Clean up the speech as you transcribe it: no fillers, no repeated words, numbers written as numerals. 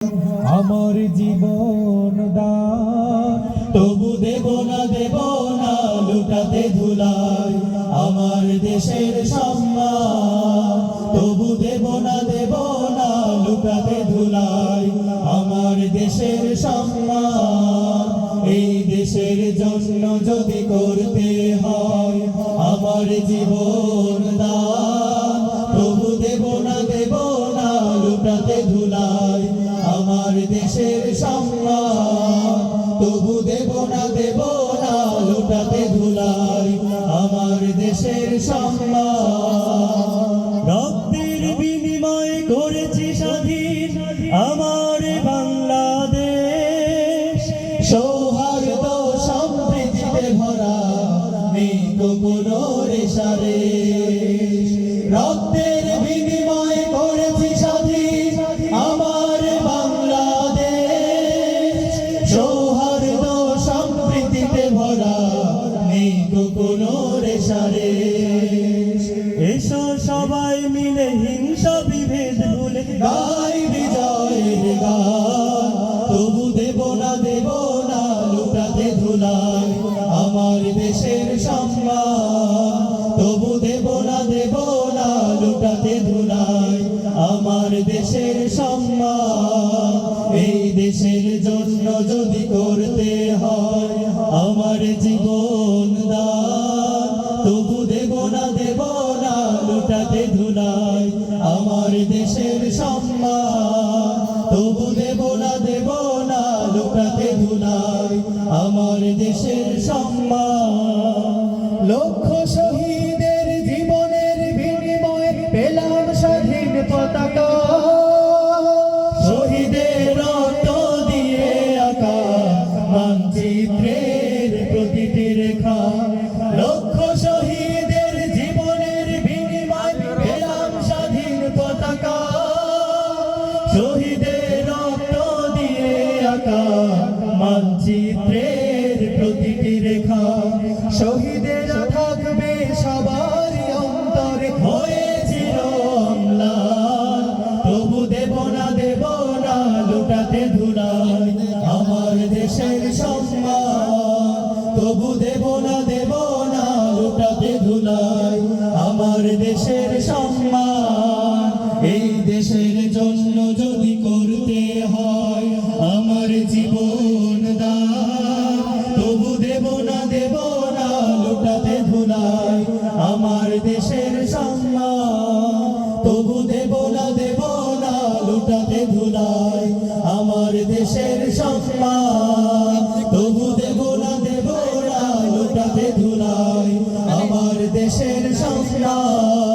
আমার জীবন দান, তবু দেব না লুটাতে ধুলাই আমার দেশের সম্মান। তবু দেব না লুটাতে ধুলাই আমার দেশের সম্মান। এই দেশের জন্য যদি করতে হয় আমার জীবন দান, তবু দেব না লুটাতে ধুলাই আমার দেশের সম্মান। তবু দেব না লুটাতে ধুলাই আমার দেশের সম্মান। রক্তের বিনিময় করেছি স্বাধীন আমার বাংলাদেশ, সৌহার্দ্য সম্প্রীতিতে ভরা নেই তো কোনো রেশারেশ। রক্তের বিনিময় করেছি স্বাধীন আমার বাংলাদেশ, সৌহার্দ্য সম্প্রীতিতে ভরা নেই তো কোনো রেশারেশ। এসো সবাই মিলে হিংসা বিভেদ ভুলে গাই বিজয়ের গান। তবু দেব না লুটাতে ধুলাই আমার দেশের সম্মান। তবু দেব না লুটাতে ধুলাই আমার দেশের সম্মান। এই দেশের জন্য যদি করতে হয় আমার জীবন দান, তবু দেব না লুটাতে ধুলাই আমার দেশের সম্মান। তবু দেব না লুটাতে ধুলাই আমার দেশের সম্মান। লক্ষ শহীদের জীবনের বিনিময়ে পেলাম স্বাধীন পতাকা, শহীদের রক্ত দিয়ে আঁকা মানচিত্রের প্রতিটি রেখা। লক্ষ শহীদের জীবনের বিনিময়ে পেলাম স্বাধীন পতাকা, শহীদের রক্ত দিয়ে আঁকা মানচিত্রের প্রতিটি রেখা। শহীদেরা থাকবে সবার অন্তরে হয়েছিল অম্লান। তবু দেব না লুটাতে ধুলাই আমার দেশের সম্মান। তবু দেব না লুটাতে ধুলাই আমার দেশের সম্মান। এই দেশের জন্য যদি করতে হয় আমার জীবন দান, তবু দেব না লুটাতে ধুলাই আমার দেশের সম্মান। তবু দেব না লুটাতে ধুলাই আমার দেশের সম্মান। তবু দেব না লুটাতে ধুলাই আমার দেশের সম্মান।